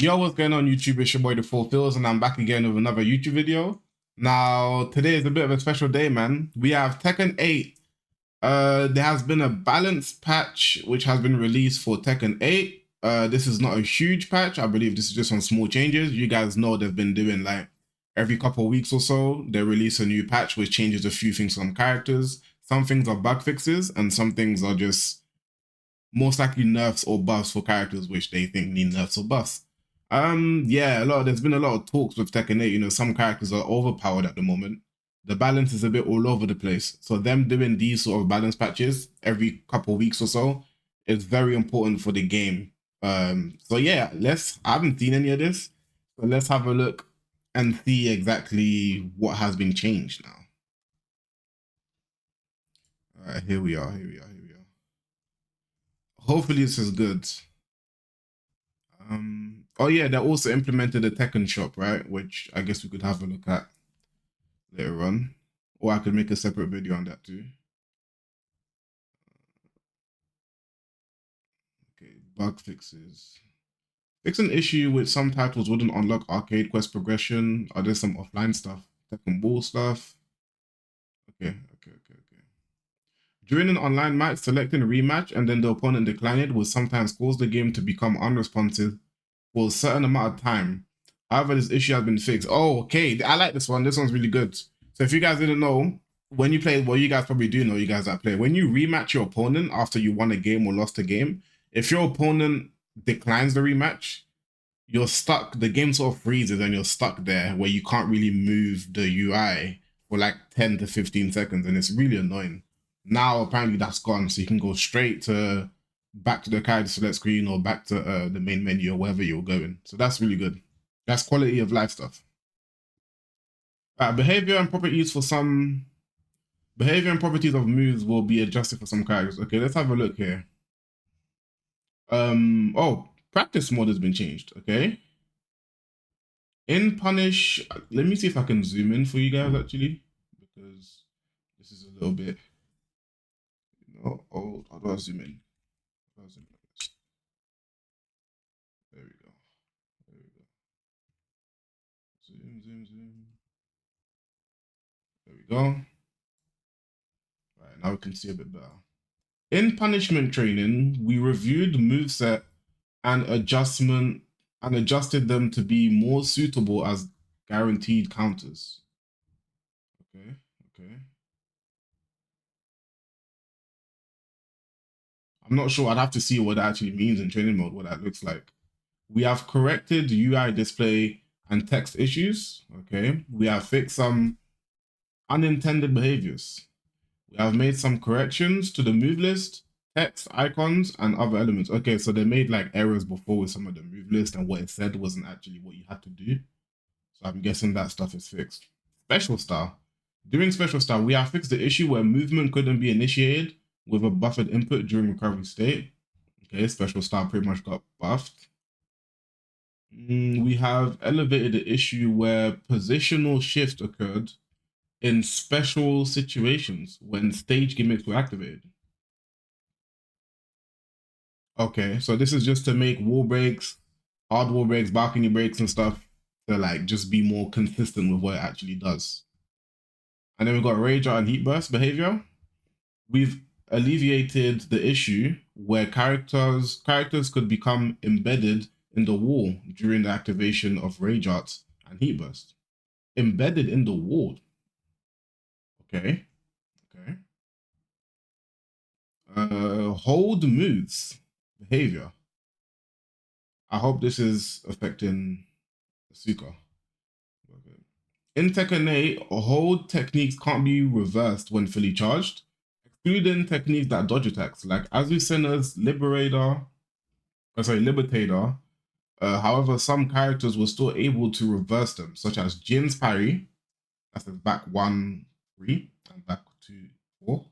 Yo, what's going on YouTube? It's your boy The Fulfills, and I'm back again with another YouTube video. Now, today is a bit of a special day, man. We have Tekken 8. There has been a balance patch which has been released for Tekken 8. This is not a huge patch. I believe this is just some small changes. You guys know they've been doing like every couple of weeks or so, they release a new patch which changes a few things on characters. Some things are bug fixes, and some things are just most likely nerfs or buffs for characters which they think need nerfs or buffs. Yeah, there's been a lot of talks with Tekken 8. You know, some characters are overpowered at the moment. The balance is a bit all over the place. So them doing these sort of balance patches every couple of weeks or so is very important for the game. So yeah, I haven't seen any of this, but let's have a look and see exactly what has been changed now. All right, here we are. Hopefully this is good. Oh yeah, they also implemented a Tekken shop, right? Which I guess we could have a look at later on. Or I could make a separate video on that too. Okay, bug fixes. Fix an issue with some titles wouldn't unlock arcade quest progression. Are there some offline stuff? Tekken Ball stuff? Okay. During an online match, selecting a rematch and then the opponent declining it will sometimes cause the game to become unresponsive for a certain amount of time. However, this issue has been fixed. Oh, okay. I like this one. This one's really good. So if you guys didn't know, when you play, well, you guys probably do know, you guys that play. When you rematch your opponent after you won a game or lost a game, if your opponent declines the rematch, you're stuck. The game sort of freezes and you're stuck there where you can't really move the UI for like 10 to 15 seconds. And it's really annoying. Now, apparently that's gone. So you can go straight to back to the character select screen or back to the main menu or wherever you're going. So that's really good. That's quality of life stuff. Behavior and properties of moves will be adjusted for some characters. Okay, let's have a look here. Oh, practice mode has been changed. Okay. In punish, let me see if I can zoom in for you guys actually, because this is a little bit, how do I zoom in? There we go. Zoom. There we go. Right, now we can see a bit better. In punishment training, we reviewed moveset and adjusted them to be more suitable as guaranteed counters. Okay. I'm not sure. I'd have to see what that actually means in training mode, what that looks like. We have corrected UI display and text issues. Okay. We have fixed some unintended behaviors. We have made some corrections to the move list, text, icons, and other elements. Okay, so they made like errors before with some of the move list, and what it said wasn't actually what you had to do. So I'm guessing that stuff is fixed. Special star. During special star, we have fixed the issue where movement couldn't be initiated with a buffered input during recovery state. Okay, special star pretty much got buffed. We have elevated the issue where positional shift occurred in special situations when stage gimmicks were activated. Okay, so this is just to make wall breaks, hard wall breaks, balcony breaks and stuff to like just be more consistent with what it actually does. And then we've got rage out and heat burst behavior. We've alleviated the issue where characters could become embedded in the wall during the activation of rage arts and heat burst. Embedded in the wall. Okay. Hold moves behavior. I hope this is affecting Asuka. In Tekken 8, hold techniques can't be reversed when fully charged, excluding techniques that dodge attacks, like Azucena's Liberator. However, some characters were still able to reverse them, such as Jin's parry, that's the back 1-3 and back 2-4,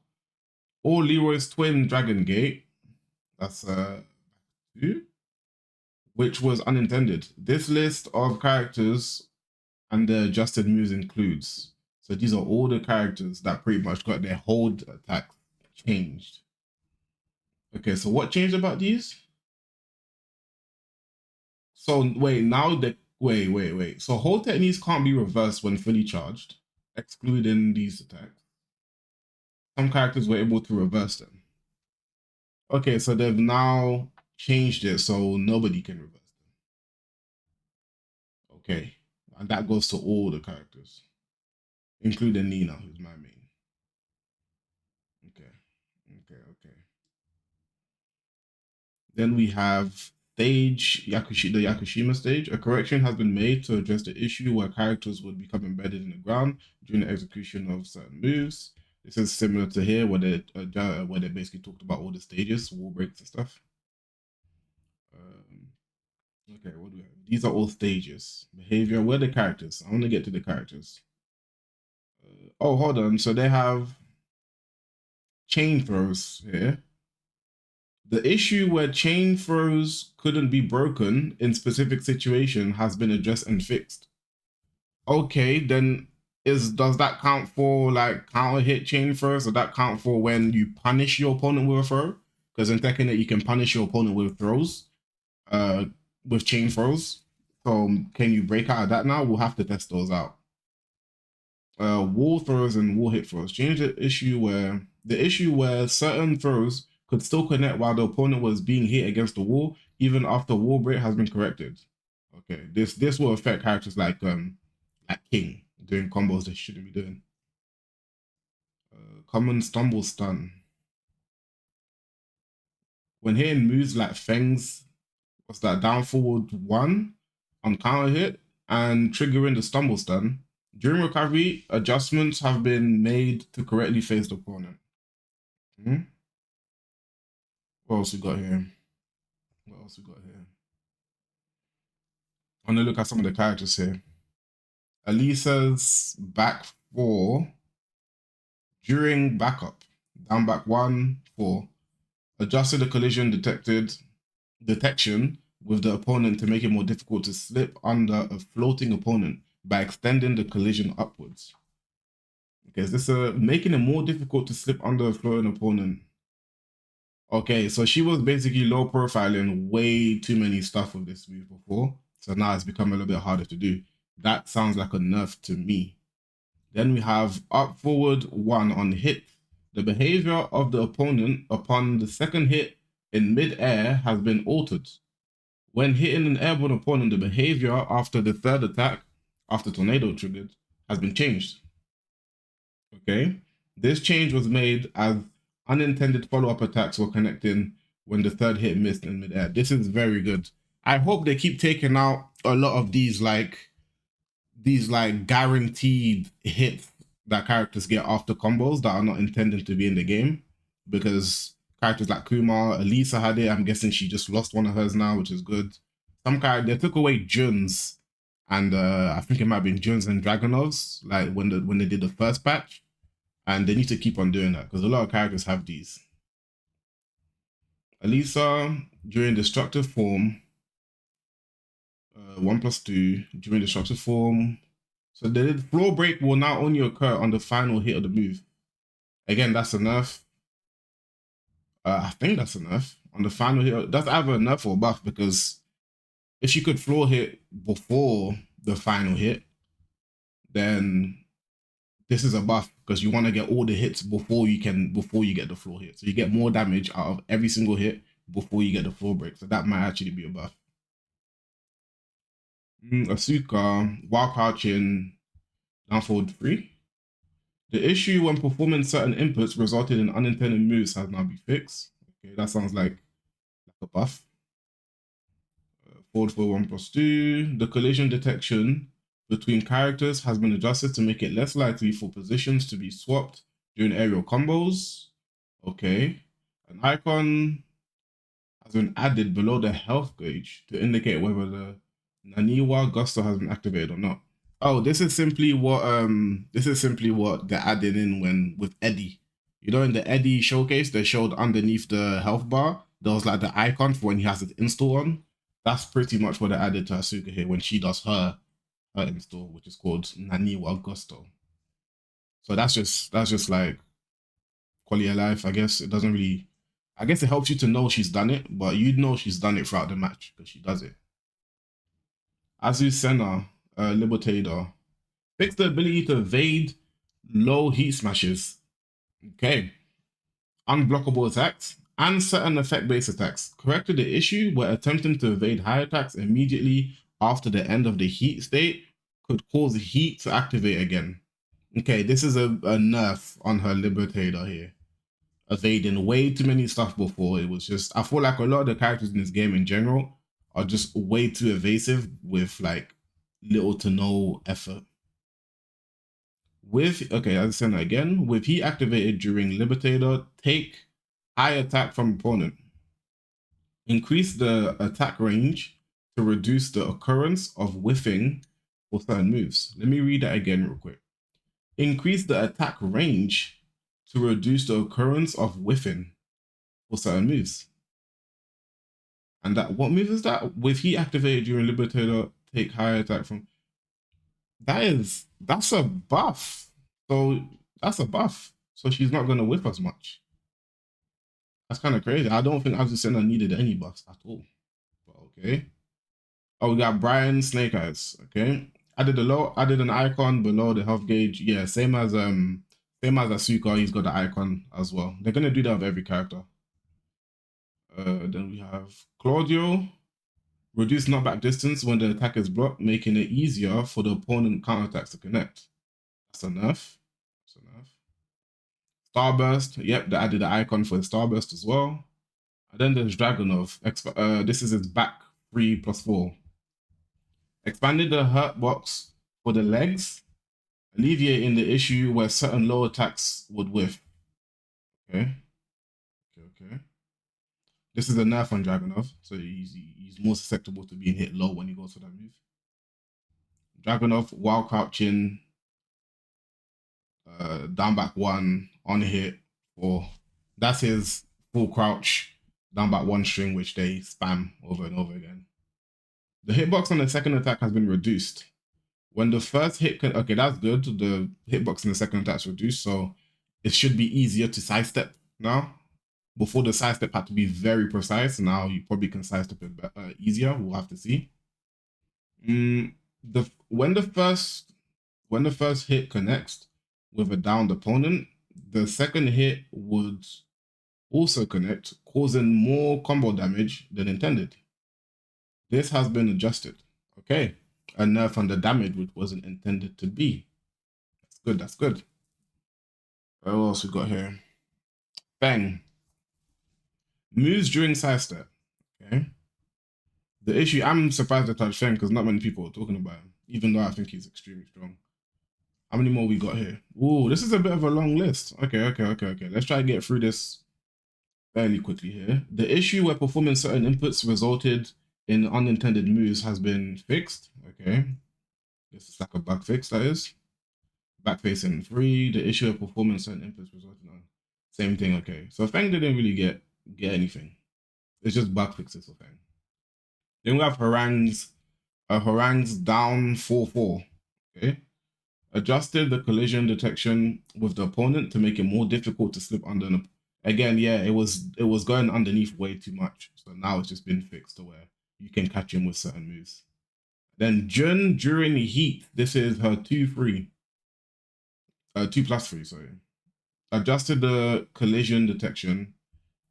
or Leroy's twin Dragon Gate, that's 2, which was unintended. This list of characters and the adjusted moves includes. So these are all the characters that pretty much got their hold attack changed. Okay, so what changed about these? So wait, now the wait. So hold techniques can't be reversed when fully charged, excluding these attacks. Some characters were able to reverse them. Okay, so they've now changed it so nobody can reverse them. Okay, and that goes to all the characters, including Nina, who's my main. Okay, okay. Then we have stage the Yakushima stage. A correction has been made to address the issue where characters would become embedded in the ground during the execution of certain moves. This is similar to here where they basically talked about all the stages, wall breaks and stuff. Okay, what do we have? These are all stages. Behavior. Where are the characters? I want to get to the characters. Oh, hold on. So they have chain throws here. The issue where chain throws couldn't be broken in specific situation has been addressed and fixed. Okay, then does that count for like counter hit chain throws? Does that count for when you punish your opponent with a throw? Because in Tekken you can punish your opponent with throws, with chain throws. So can you break out of that now? We'll have to test those out. Wall throws and wall hit throws. Change the issue where certain throws could still connect while the opponent was being hit against the wall, even after wall break has been corrected. Okay, this will affect characters like King doing combos they shouldn't be doing. Common stumble stun. When hitting moves like Feng's, what's that, down forward 1 on counter hit and triggering the stumble stun. During recovery, adjustments have been made to correctly face the opponent. What else we got here? I'm gonna look at some of the characters here. Elisa's back 4 during backup. Down back 1, 4. Adjusted the collision detection with the opponent to make it more difficult to slip under a floating opponent by extending the collision upwards. Okay, is this making it more difficult to slip under a floating opponent? Okay, so she was basically low profiling way too many stuff with this move before. So now it's become a little bit harder to do. That sounds like a nerf to me. Then we have up forward 1 on hit. The behavior of the opponent upon the second hit in mid-air has been altered. When hitting an airborne opponent, the behavior after the third attack, after tornado triggered, has been changed. Okay, this change was made as unintended follow-up attacks were connecting when the third hit missed in midair. This is very good. I hope they keep taking out a lot of these guaranteed hits that characters get after combos that are not intended to be in the game, because characters like Kumar, Elisa had it. I'm guessing she just lost one of hers now, which is good. Some character they took away Jun's, and I think it might have been Jun's and Dragonov's, like when they did the first patch. And they need to keep on doing that because a lot of characters have these. Elisa, during destructive form, 1+2, during destructive form. So the floor break will now only occur on the final hit of the move. Again, that's a nerf. I think that's a nerf. On the final hit, that's either a nerf or a buff, because if she could floor hit before the final hit, then this is a buff, because you want to get all the hits before you get the floor hit. So you get more damage out of every single hit before you get the floor break. So that might actually be a buff. Asuka, while crouching, down forward 3. The issue when performing certain inputs resulted in unintended moves has now been fixed. Okay, that sounds like a buff. Forward for 1+2. The collision detection between characters has been adjusted to make it less likely for positions to be swapped during aerial combos. Okay. An icon has been added below the health gauge to indicate whether the Naniwa Gusto has been activated or not. Oh, this is simply what they're adding in with Eddie. You know, in the Eddie showcase, they showed underneath the health bar, there was like the icon for when he has it install on. That's pretty much what they added to Asuka here when she does her install, which is called Naniwa Gusto. So that's just like quality of life, I guess. It doesn't really, I guess it helps you to know she's done it, but you know she's done it throughout the match because she does it. Azucena, Libertator. Fix the ability to evade low heat smashes. Okay. Unblockable attacks and certain effect-based attacks. Corrected the issue where attempting to evade high attacks immediately after the end of the heat state could cause heat to activate again. Okay, this is a nerf on her Libertator here. Evading way too many stuff before. It was just, I feel like a lot of the characters in this game in general are just way too evasive with like little to no effort. With, okay, as I said again, with heat activated during Libertator, take high attack from opponent. Increase the attack range to reduce the occurrence of whiffing for certain moves. Let me read that again real quick. Increase the attack range to reduce the occurrence of whiffing for certain moves. And that, what move is that? With heat activated during Libertator, take high attack from. That's a buff. So that's a buff. So she's not gonna whiff as much. That's kind of crazy. I don't think Azucena needed any buffs at all. But okay. Oh, we got Brian Snake Eyes. Okay. Added an icon below the health gauge. Yeah, same as Asuka, he's got the icon as well. They're gonna do that with every character. Then we have Claudio. Reduce knockback distance when the attack is blocked, making it easier for the opponent counterattacks to connect. That's enough. That's enough. Starburst. Yep, they added the icon for the Starburst as well. And then there's Dragonov. This is its back 3+4. Expanded the hurt box for the legs, alleviating the issue where certain low attacks would whiff. Okay. Okay. This is a nerf on Dragonov, so he's more susceptible to being hit low when he goes for that move. Dragonov while crouching, down back 1 on hit, or that's his full crouch down back 1 string, which they spam over and over again. The hitbox on the second attack has been reduced. When the first hit can, okay, that's good. The hitbox in the second attack is reduced, so it should be easier to sidestep now. Before the sidestep had to be very precise. Now you probably can sidestep it easier. We'll have to see. When the first hit connects with a downed opponent, the second hit would also connect, causing more combo damage than intended. This has been adjusted. Okay, a nerf on the damage which wasn't intended to be. That's good. That's good. What else we got here? Bang. Moves during sidestep. Okay. The issue, I'm surprised to touch Feng because not many people are talking about him, even though I think he's extremely strong. How many more we got here? Ooh, this is a bit of a long list. Okay. Let's try to get through this fairly quickly here. The issue where performing certain inputs resulted in unintended moves has been fixed. Okay. This is like a bug fix, that is. Back facing 3. The issue of performing certain inputs resulted in same thing. Okay. So Feng didn't really get anything. It's just bug fixes for Feng. Then we have harangues down 4/4. Okay. Adjusted the collision detection with the opponent to make it more difficult to slip under. Again, yeah, it was going underneath way too much. So now it's just been fixed to where you can catch him with certain moves. Then Jun during the heat. This is her 2/3. 2+3, sorry. Adjusted the collision detection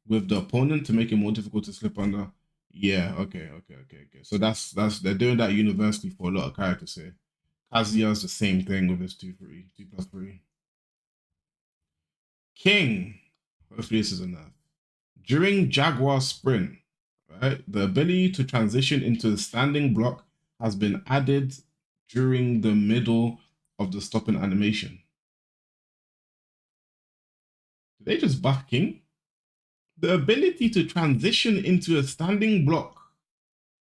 with the opponent to make it more difficult to slip under. Yeah, okay. So that's they're doing that universally for a lot of characters here. Kazuya's the same thing with his 2+3. King. Hopefully this is enough. During Jaguar Sprint, right, the ability to transition into a standing block has been added during the middle of the stopping animation. Did they just buff King? The ability to transition into a standing block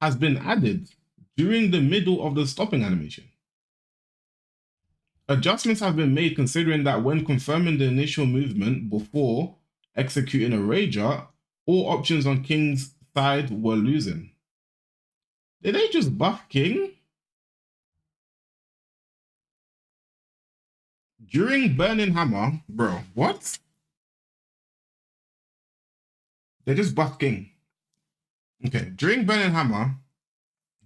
has been added during the middle of the stopping animation. Adjustments have been made considering that when confirming the initial movement before executing a rager, all options on King's side were losing. Did they just buff King? During Burning Hammer, bro, what? They just buffed King. Okay, during Burning Hammer,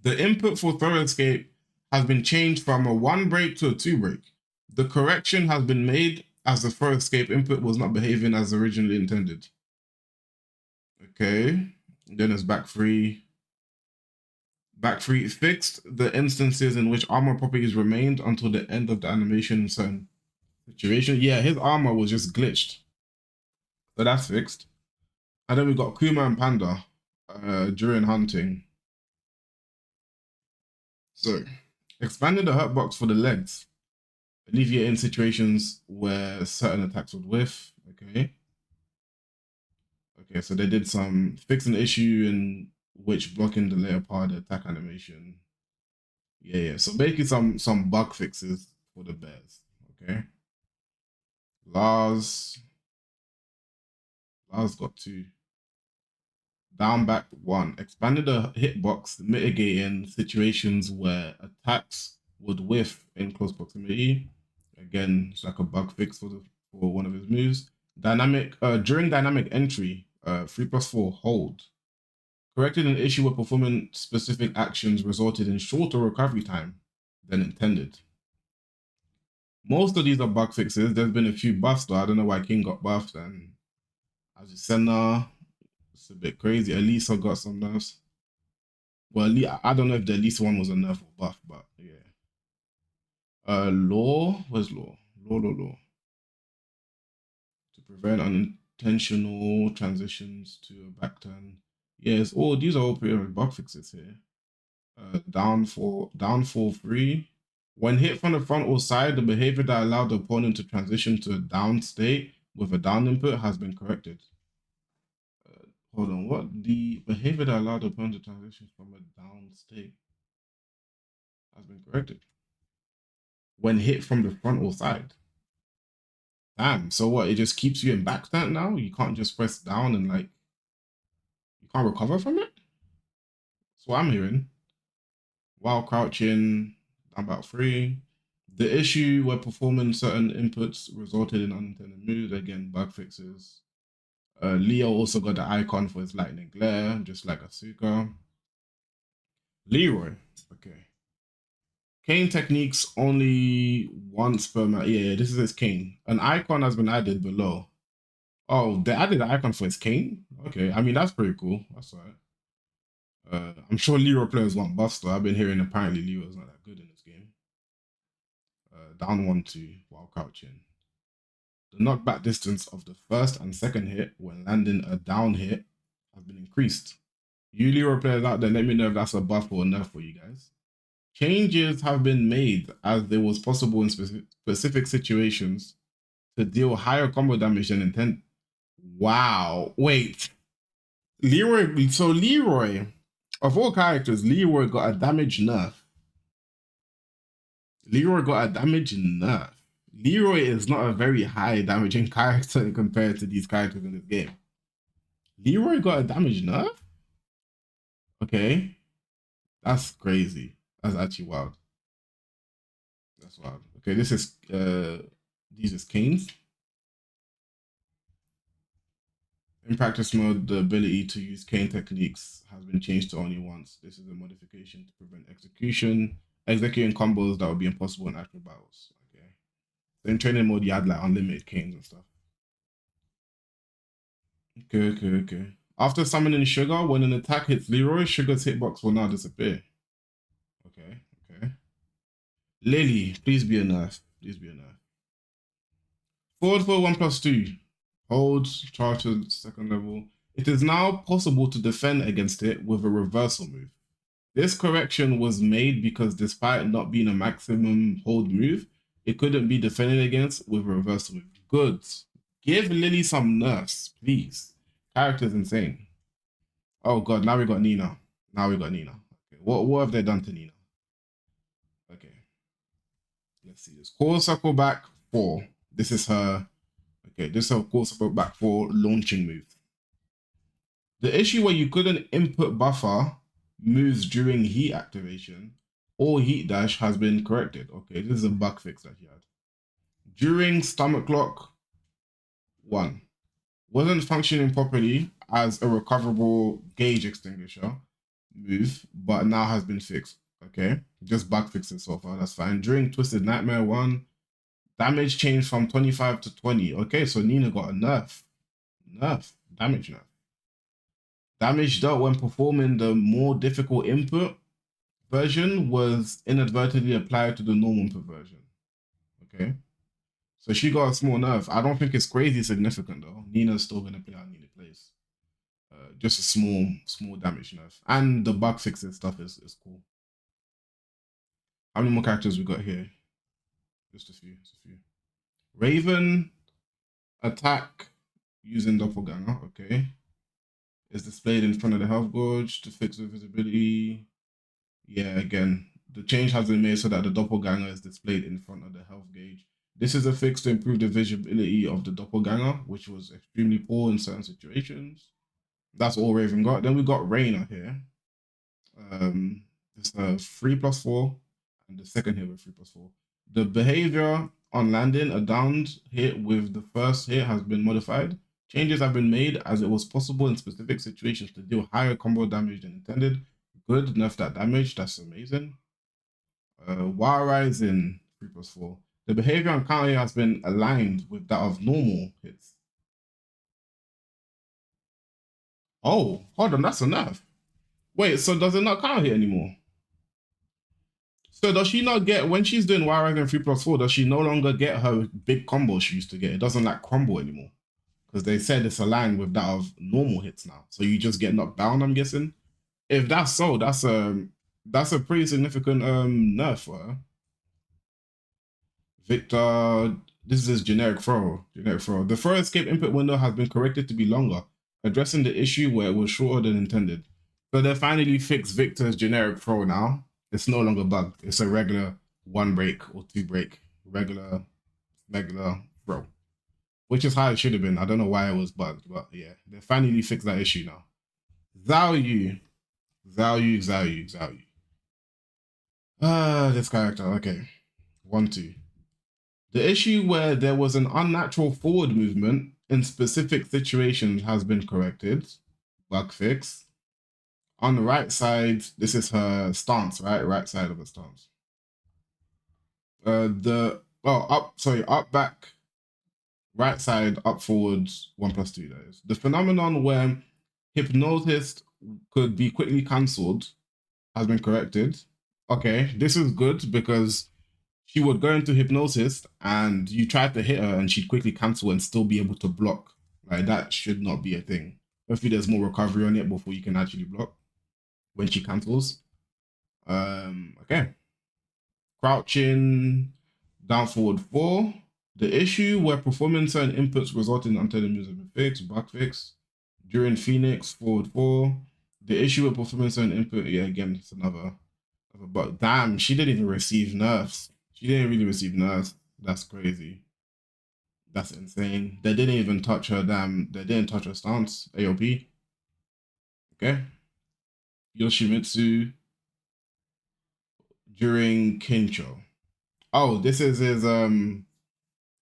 The input for throw escape has been changed from a 1 break to a 2 break. The correction has been made as the throw escape input was not behaving as originally intended. Okay, then it's back 3. Back 3 fixed the instances in which armor properties remained until the end of the animation in certain situations. Yeah, his armor was just glitched. So that's fixed. And then we got Kuma and Panda during hunting. So, expanded the hurt box for the legs, alleviating situations where certain attacks would whiff. Okay. Okay, so they did some fixing the issue in which blocking the later part of the attack animation. Yeah. So basically some bug fixes for the bears. Okay. Lars got 2. Down back 1. Expanded the hitbox, mitigating situations where attacks would whiff in close proximity. Again, it's like a bug fix for one of his moves. During dynamic entry, 3+4 hold. Corrected an issue where performing specific actions resulted in shorter recovery time than intended. Most of these are bug fixes. There's been a few buffs though. I don't know why King got buffed and Azucena, it's a bit crazy. Elisa got some nerfs. Well, I don't know if the Elisa one was a nerf or buff, but yeah. Law? Where's law? Law. To prevent unintentional transitions to a back turn. Yes, these are all pretty much bug fixes here. Downfall 3. When hit from the front or side, the behavior that allowed the opponent to transition to a down state with a down input has been corrected. Hold on, what? The behavior that allowed the opponent to transition from a down state has been corrected. When hit from the front or side. Damn, so what? It just keeps you in back stand now? You can't just press down and like, you can't recover from it? That's what I'm hearing. While crouching, about 3. The issue where performing certain inputs resulted in unintended moves, again, bug fixes. Leo also got the icon for his lightning glare, just like Asuka. Leroy, okay. Kane techniques only once per match. Yeah, this is his Kane. An icon has been added below. Oh, they added an icon for his Kane? Okay, I mean, that's pretty cool. That's all right. I'm sure Leroy players want buffs, though. I've been hearing apparently Leroy's not that good in this game. Down 1-2 while crouching. The knockback distance of the first and second hit when landing a down hit has been increased. You Leroy players out there, let me know if that's a buff or a nerf for you guys. Changes have been made as there was possible in specific situations to deal higher combo damage than intent. Wow. Wait. Leroy, so Leroy, of all characters, Leroy got a damage nerf. Leroy got a damage nerf. Leroy is not a very high damaging character compared to these characters in this game. Leroy got a damage nerf? Okay. That's crazy. That's actually wild. That's wild. Okay, this is these is Kane's. In practice mode, the ability to use Kane techniques has been changed to only once. This is a modification to prevent executing combos that would be impossible in actual battles. Okay. So in training mode, you had like unlimited Kanes and stuff. Okay. After summoning Sugar, when an attack hits Leroy, Sugar's hitbox will now disappear. Okay. Lily, please be a nerf. Please be a nerf. Forward for 1+2. Hold, charge to second level. It is now possible to defend against it with a reversal move. This correction was made because despite not being a maximum hold move, it couldn't be defended against with a reversal move. Good. Give Lily some nerfs, please. Character's insane. Oh god, now we got Nina. Okay. What have they done to Nina? Okay. Let's see this. Core circle back 4. This is her. Okay, this is her core circle back 4 launching move. The issue where you couldn't input buffer moves during heat activation or heat dash has been corrected. Okay, this is a bug fix that he had. During stomach lock 1, wasn't functioning properly as a recoverable gauge extinguisher. move, but now has been fixed. Okay, just bug fixed it so far. That's fine. During Twisted Nightmare 1, damage changed from 25 to 20. Okay, so Nina got a nerf. Damage nerf. Damage dealt when performing the more difficult input version was inadvertently applied to the normal input version. Okay. So she got a small nerf. I don't think it's crazy significant though. Nina's still gonna play how Nina plays. Just a small damage nerf. And the bug fixing stuff is cool. How many more characters we got here? Just a few. Raven attack using doppelganger. Okay. Is displayed in front of the health gauge to fix the visibility. Yeah, again, the change has been made so that the doppelganger is displayed in front of the health gauge. This is a fix to improve the visibility of the doppelganger, which was extremely poor in certain situations. That's all Raven got. Then we got Reyna here. It's a 3+4, and the second hit with 3+4. The behavior on landing a downed hit with the first hit has been modified. Changes have been made as it was possible in specific situations to deal higher combo damage than intended. Good, nerf that damage. That's amazing. While rising 3+4. The behavior on counter has been aligned with that of normal hits. Oh, hold on, that's a nerf. Wait, so does it not counter hit anymore? So does she not get, when she's doing Wild Rising 3+4, does she no longer get her big combo she used to get? It doesn't like crumble anymore. Because they said it's aligned with that of normal hits now. So you just get knocked down, I'm guessing. If that's so, that's a pretty significant nerf for her. Victor, this is generic throw. The throw escape input window has been corrected to be longer, addressing the issue where it was shorter than intended. So they finally fixed Victor's generic throw now. It's no longer bugged. It's a regular 1 break or 2 break, regular throw, which is how it should have been. I don't know why it was bugged, but yeah, they finally fixed that issue now. Zhao Yu. This character, okay. 1-2. The issue where there was an unnatural forward movement in specific situations has been corrected. Bug fix. On the right side, this is her stance, right? Right side of the stance. Up, back, right side, up, forwards, 1+2, that is. The phenomenon where hypnosis could be quickly cancelled has been corrected. Okay, this is good because she would go into hypnosis and you tried to hit her and she'd quickly cancel and still be able to block. Like, that should not be a thing. Hopefully there's more recovery on it before you can actually block when she cancels. Okay. Crouching, down forward 4. The issue where performing certain inputs resulting until the moves have been fixed, bug fix. During Phoenix, forward 4. The issue with performing certain input, yeah, again, it's another bug. Damn, she didn't even receive nerfs. She didn't really receive nerfs. That's crazy. That's insane. They didn't even touch her they didn't touch her stance, AOP. Okay. Yoshimitsu during Kincho. Oh, this is his isn't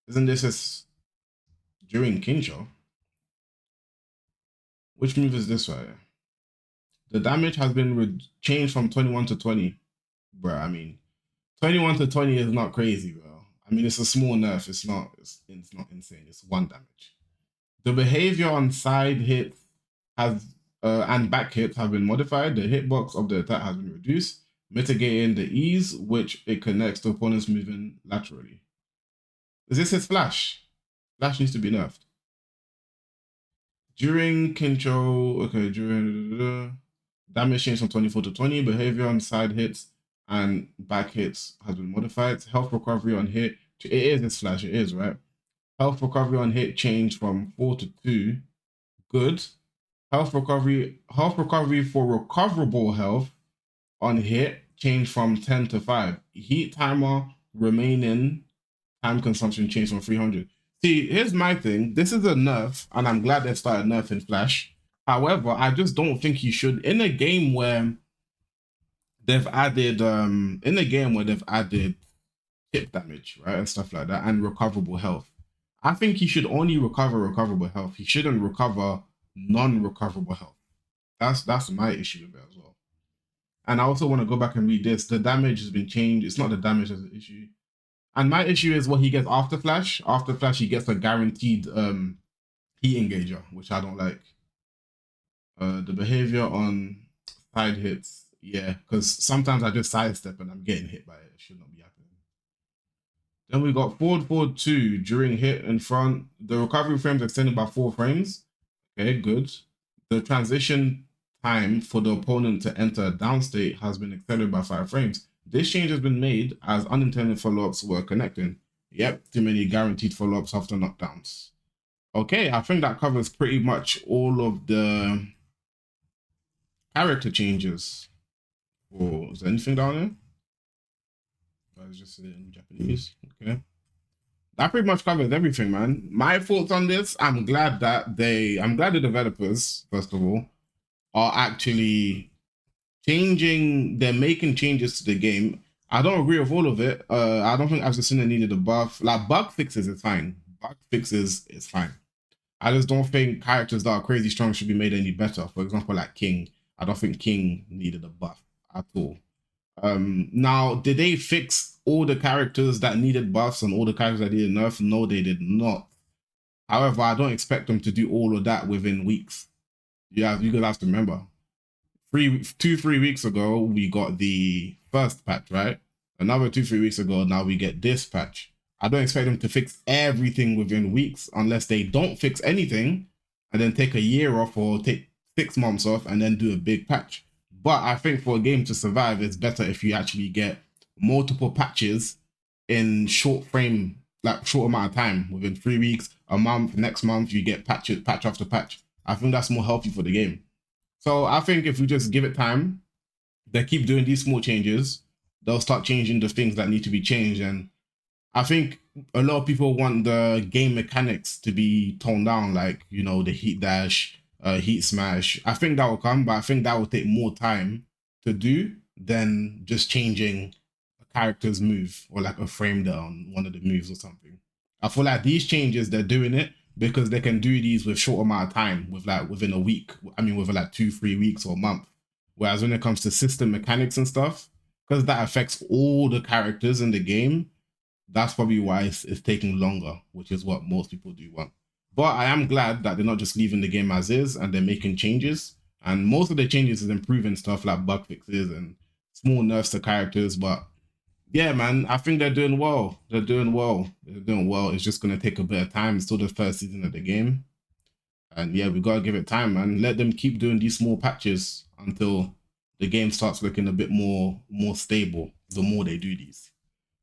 this his during Kincho? Which move is this right? The damage has been changed from 21 to 20. Bro, I mean, 21 to 20 is not crazy, bro. I mean, it's a small nerf. It's not insane. It's 1 damage. The behavior on side hits has and back hits have been modified. The hitbox of the attack has been reduced, mitigating the ease which it connects to opponents moving laterally. Is this his flash? Flash needs to be nerfed. During Kincho, okay, during damage changed from 24 to 20. Behavior on side hits and back hits has been modified. Health recovery on hit, it is his flash, it is, right? Health recovery on hit changed from 4 to 2. Good. Health recovery for recoverable health on hit changed from 10 to 5. Heat timer remaining time consumption changed from 300. See, here's my thing. This is a nerf, and I'm glad they started nerfing Flash. However, I just don't think you should, in a game where they've added hit damage, right, and stuff like that, and recoverable health. I think he should only recover recoverable health. He shouldn't recover non-recoverable health. That's my issue with it as well. And I also want to go back and read this. The damage has been changed. It's not the damage as an issue. And my issue is what he gets after Flash. After Flash, he gets a guaranteed heat engager, which I don't like. The behavior on side hits, yeah, because sometimes I just sidestep and I'm getting hit by it. It should not be happening. Then we got forward 2 during hit in front. The recovery frames extended by 4 frames. Okay, good. The transition time for the opponent to enter a down state has been extended by 5 frames. This change has been made as unintended follow-ups were connecting. Yep, too many guaranteed follow-ups after knockdowns. Okay, I think that covers pretty much all of the character changes. Oh, is there anything down there? I was just in Japanese. Okay. That pretty much covers everything, man. My thoughts on this, I'm glad the developers, first of all, are actually they're making changes to the game. I don't agree with all of it. I don't think Assassina needed a buff. Like, bug fixes is fine. Bug fixes is fine. I just don't think characters that are crazy strong should be made any better. For example, like King. I don't think King needed a buff at all. Now, did they fix all the characters that needed buffs and all the characters that needed nerfs? No, they did not. However, I don't expect them to do all of that within weeks. Yeah, you guys have to remember. 3 weeks ago, we got the first patch, right? Another 2-3 weeks ago, now we get this patch. I don't expect them to fix everything within weeks unless they don't fix anything and then take a year off or take 6 months off and then do a big patch. But I think for a game to survive, it's better if you actually get multiple patches in short amount of time. Within 3 weeks, a month, next month, you get patch after patch. I think that's more healthy for the game. So I think if we just give it time, they keep doing these small changes, they'll start changing the things that need to be changed. And I think a lot of people want the game mechanics to be toned down, like, you know, the heat dash, heat smash. I think that will come, but I think that will take more time to do than just changing a character's move or like a frame down one of the moves or something. I feel like these changes, they're doing it because they can do these with short amount of time, with like within a week. I mean, within like 2-3 weeks or a month. Whereas when it comes to system mechanics and stuff, because that affects all the characters in the game, that's probably why it's taking longer, which is what most people do want. But I am glad that they're not just leaving the game as is and they're making changes. And most of the changes is improving stuff like bug fixes and small nerfs to characters. But yeah, man, I think they're doing well. They're doing well. It's just going to take a bit of time. It's still the first season of the game. And yeah, we got to give it time, man. Let them keep doing these small patches until the game starts looking a bit more stable the more they do these.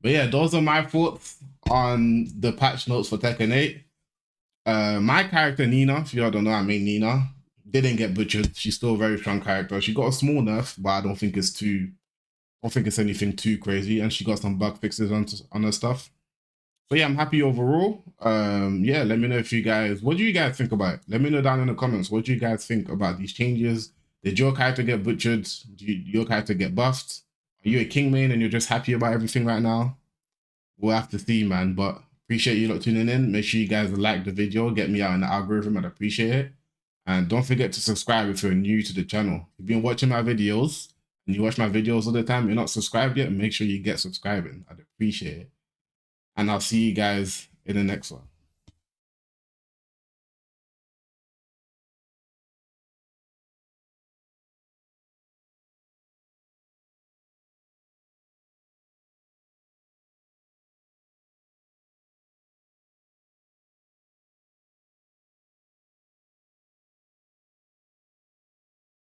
But yeah, those are my thoughts on the patch notes for Tekken 8. My character, Nina, if you all don't know, I mean Nina, didn't get butchered. She's still a very strong character. She got a small nerf, but I don't think it's anything too crazy. And she got some bug fixes on her stuff. So yeah, I'm happy overall. Yeah, let me know what do you guys think about it? Let me know down in the comments. What do you guys think about these changes? Did your character get butchered? Did your character get buffed? Are you a king main and you're just happy about everything right now? We'll have to see, man. But appreciate you lot tuning in. Make sure you guys like the video. Get me out in the algorithm. I'd appreciate it. And don't forget to subscribe if you're new to the channel. If you've been watching my videos and you watch my videos all the time, you're not subscribed yet, make sure you get subscribing. I'd appreciate it. And I'll see you guys in the next one.